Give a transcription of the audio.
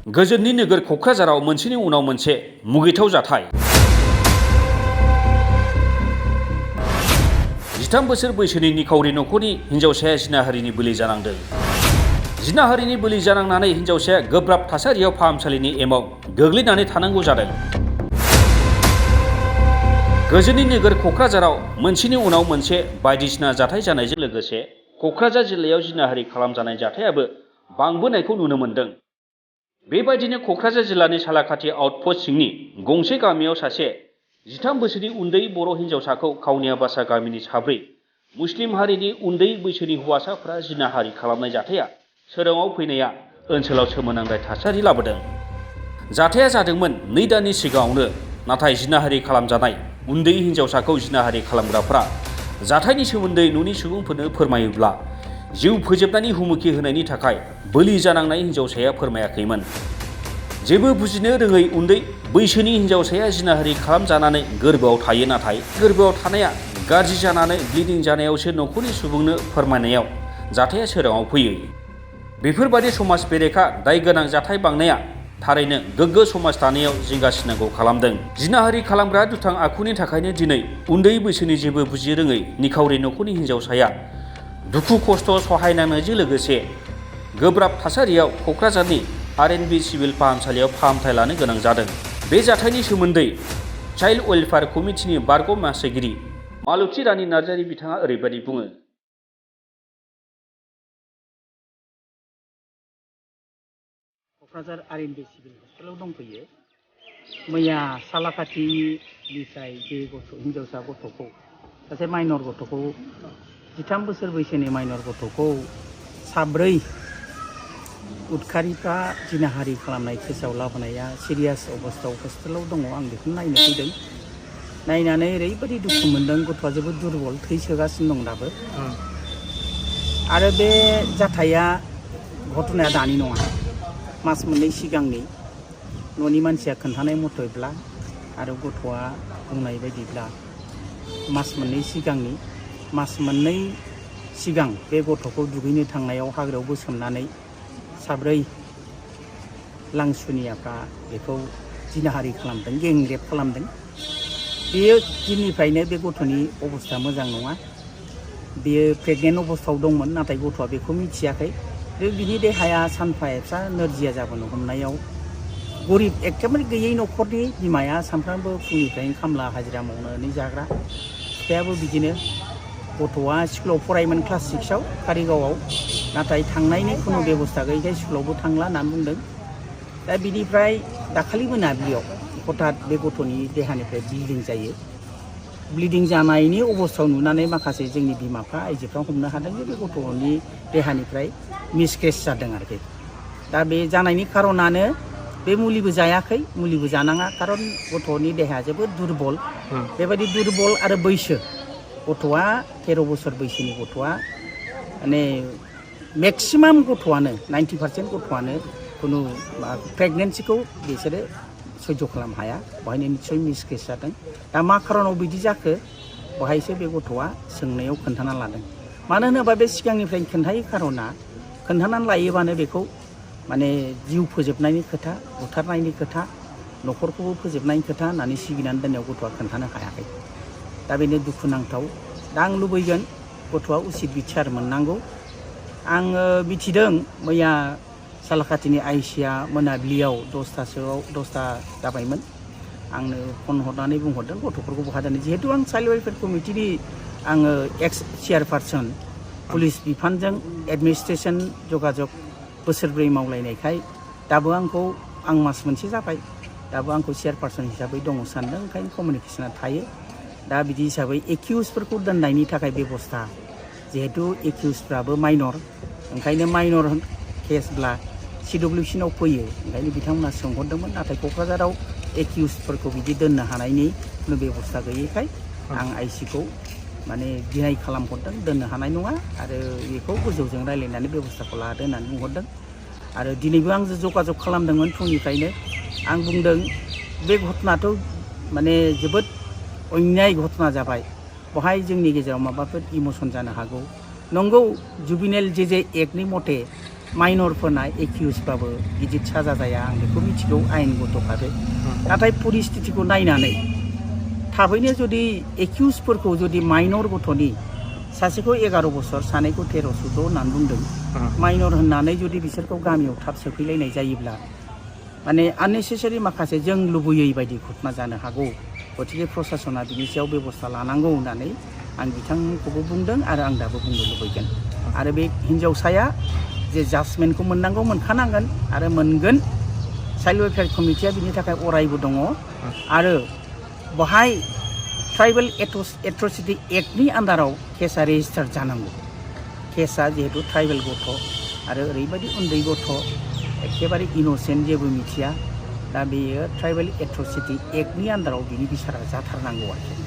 गोजोननि नोगोर क'क्राझाराव मोनसेनि उनाव मोनसे मुगैथाव जाथाय। 13 बोसोर बैसोनि निखावरि नखरनि हिन्जावसाया जिनाहारिनि बोलि जानांदों। जिनाहारिनि बोलि जानांनानै हिन्जावसाया गोब्राब थासारियाव फाहामसालिनि एमाव गोग्लैनानै थानांगौ जादों। गोजोननि नोगोर क'क्राझाराव मोनसेनि उनाव मोनसे बायदिसिना जाथाय जानायजों लोगोसे क'क्राझार जिल्लायाव जिनाहारि खालामजानाय जाथायाबो बांबोनायखौ नुनो मोन्दों। बेबायदिनो क'क्राझार जिल्लानि सालाकाथि आउटप'स्ट सिंनि गंसे गामियाव सासे 13 बोसोरनि उन्दै बर' हिन्जावसाखौ काउनिया बासा गामिनि 4 मुस्लिम हारिनि उन्दै बैसोनि हौवासाफोरा जिनाहारि खालामनाय जाथाया सोराङाव फैनाया ओनसोलाव सोमोनांनाय थासारि लाबोदों। जाथाया जादोंमोन 2 दाननि सिगाङावनो, नाथाय जिनाहारि खालामजानाय उन्दै हिन्जावसाखौ जिनाहारि खालामग्राफ्रा जाथायनि सोमोन्दै न'नि सुबुंफोरनो फोरमायोब्ला जिउ फोजोबनायनि हुमखि होनायनि थाखाय बोलि जानांनाय हिन्जावसाया फोरमायाखैमोन। जेबो बुजिनो रोङै उन्दै बैसोनि हिन्जावसाया जिनाहारि खालामजानानै गोरबोआव थायो, नाथाय गोरबोआव थानाया गाज्रि जानानै ब्लिडिं जानायावसो नखरनि सुबुंनो फोरमायनायाव जाथाया सोराङाव फैयो। बेफोरबायदि समाज बेरेखा दाय गोनां जाथाय बांनाया थारैनो गोग्गो समाज दानायाव जिंगासिनांगौ खालामदों। जिनाहारि खालामग्रा दुथां आखुनि थाखायनो दिनै उन्दै बैसोनि जेबो बुजिरोङै निखावरि नखरनि हिन्जावसाया दुखु खस्थ' सहायनांनायजों लोगोसे गोब्राब थासारियाव क'क्राझारनि RNB सिभिल फाहामसालियाव फाहामथाय लानो गोनां जादों। बे जाथायनि सोमोन्दै चाइल्ड वेलफेयार कमिटिनि बारग' मासिगिरि मालथि रानी नार्जारी बिथाङा ओरैबायदि बुङो। क'क्राझार RNB सिभिल हस्पिटालाव दंफैयो। मैया सालाकाथिनिफ्राय बे हिन्जावसा गथ'खौ, सासे माइनर गथ'खौ, 13 बोसोर बैसोनि माइनर गथ'खौ 4 उदखारिफ्रा जिनाहारि खालामनाय केसाव लाबोनाया सिरियास अबस्थायाव हस्पिटालाव दङ। आं बेखौ नायनो फैदों। नायनानै ओरैबायदि दुखु मोनदों। गथ'आ जोबोद दुरबल, थै सोगासिनो दं दाबो। आरो बे जाथाया घटनाया दानि नङा, मास मोननै सिगांनि। न'नि मानसिया खोन्थानाय मथेब्ला आरो गथ'आ बुंनाय बायदिब्ला मास मोननै सिगांनि। मास मोननै सिगां बे गथ'खौ दुगैनो थांनायाव हाग्रायाव बोसोमनानै 4 लांसुनियाफ्रा बेखौ जिनाहारि खालामदों, गेंरेप खालामदों। बेयो दिननिफ्रायनो बे गथ'नि अबस्था मोजां नङा। बेयो प्रेगनेन्ट अबस्थायाव दंमोन, नाथाय गथ'आ बेखौ मिथियाखै। बिनि देहाया सानफा एफा नोरजिया जाबोनो हमनायाव गरिब एखेबारे गैयै न'खरनि बिमाया सानफ्रामबो फुंनिफ्रायनो खामला हाजिरा मावनानै जाग्रा। बिफायाबो बिदिनो। गथ'आ स्कुलाव फरायोमोन क्लास 6आव कारिगावआव, नाथाय थांनायनि खुनु बेबस्था गैयैखाय स्कुलावबो थांला होननानै बुंदों। दा बिनिफ्राय दाखालि मोनाबिलियाव हठात बे गथ'नि देहानिफ्राय ब्लिडिं जायो। ब्लिडिं जानायनि अबस्थायाव नुनानै माखासे जोंनि बिमाफ्रा, आइजोफ्रा हमनो हादों जे बे गथ'नि देहानिफ्राय मिसकेस जादों आरोखि। दा बे जानायनि खारनानो बे मुलिबो जायाखै, मुलिबो जानाङा, खारन गथ'नि देहाया जोबोद दुरबल। बेबायदि दुरबल आरो बैसो, गथ'आ 13 बोसोर बैसोनि गथ'आ, माने मेक्सिमाम गथ'आनो 90% गथ'आनो खुनु प्रेगनेन्सिखौ बिसोरो सैज' खालामनो हाया। बेवहायनो निस्सय मिसकेस जादों। दा मा खारनाव बिदि जाखो, बेवहायसो बे गथ'आ सोंनायाव खोन्थाना लादों। मानो होनोबा बे सिगांनिफ्रायनो खोन्थायै खारना, खोन्थानानै लायोबानो बेखौ माने जिउ फोजोबनायनि खोथा, बुथारनायनि खोथा, न'खरखौबो फोजोबनायनि खोथा होननानै सिगिनानै दोननायाव गथ'आ खोन्थानो हायाखै। दा बेनो दुखुनांथाव। दा आं लुबैगोन गथ'आ उसित बिसार मोननांगौ। आङो मिथिदों मैया सालाकाथिनि आइसिआ मोनाबिलियाव 10ता जाबायमोन आंनो फन हरनानै बुंहरदों गथ'फोरखौ बहा दोनो। जिहेतु आं चाइल्ड वेलफेयार कमिटिनि आङो एक्स चेयारपारसन, पुलिस बिफानजों एडमिनिस्ट्रेसन जगाजग बोसोरब्रै मावलायनायखाय दाबो आं मास मोनसे जाबाय, दाबो आंखौ चेयारपारसन हिसाबै दङ सानदों, ओंखायनो कमिउनिकेसना थायो। दा बिदि हिसाबै एकिउसफोरखौ दोननायनि थाखाय बेबस्था, जिहेतु एकिउसफ्राबो माइनर, ओंखायनो माइनर केसब्ला CWC नाव फैयो, ओंखायनो बिथांमोना सोंहरदोंमोन। नाथाय क'क्राझाराव एकिउसफोरखौ बिदि दोननो हानायनि खुनु बेबस्था गैयैखाय आं आइसिखौ माने डिनाय खालामहरदों, दोननो हानाय नङा आरो बेखौ गोजौजों रायज्लायनानै बेबस्थाखौ लादो होननानै बुंहरदों। आरो दिनैबो आंजों जगाजग खालामदोंमोन फुंनिफ्रायनो। आं बुंदों बे घटनाथ' माने जोबोद अन्याय घटना जाबाय, बेवहाय जोंनि गेजेराव माबाफोर इमोसन जानो हागौ। नंगौ, जुबिनेल जे एक्टनि मथे माइनरफोरना एक्यूसबाबो गिदिर साजा जाया आं बेखौ मिथिगौ आयेनगत भाबै नाथाय परिस्थितिखौ नायनानै थाबैनो जुदि एक्यूसफोरखौ जुदि माइनर गथ'नि सासेखौ 11 बोसोर सानैखौ 13, 14 होननानै बुंदों माइनर होननानै जुदि बिसोरखौ गामियाव थाब सोफैलायनाय जायोब्ला माने आननेसेसारि माखासे जों लुबैयै बायदि घटना जानो हागौ गतिके प्रशासना बिनि सायाव बेबस्था लानांगौ होननानै आं बिथांखौबो बुंदों आरो आं दाबो बुंनो लुबैगोन आरो बे हिन्जावसाया जे जाजमेन्टखौ मोननांगौ मोनखानांगोन आरो मोनगोन चाइल्ड वेलफेयार कमिटिया बिनि थाखाय अरायबो दङ आरो बहाय ट्राइबेल एट्रसिटि एक्टनि आन्दाराव केसा रेजिस्टार जानांगौ केसा जिहेतु ट्राइबेल गथ' आरो ओरैबायदि उन्दै गथ' एखेबारे इनोसेन्ट जेबो मिथिया दा बेयो ट्राइबेल एट्रसिटि एक्टनि आन्दाराव बिनि बिसारा जाथारनांगौ आरोखि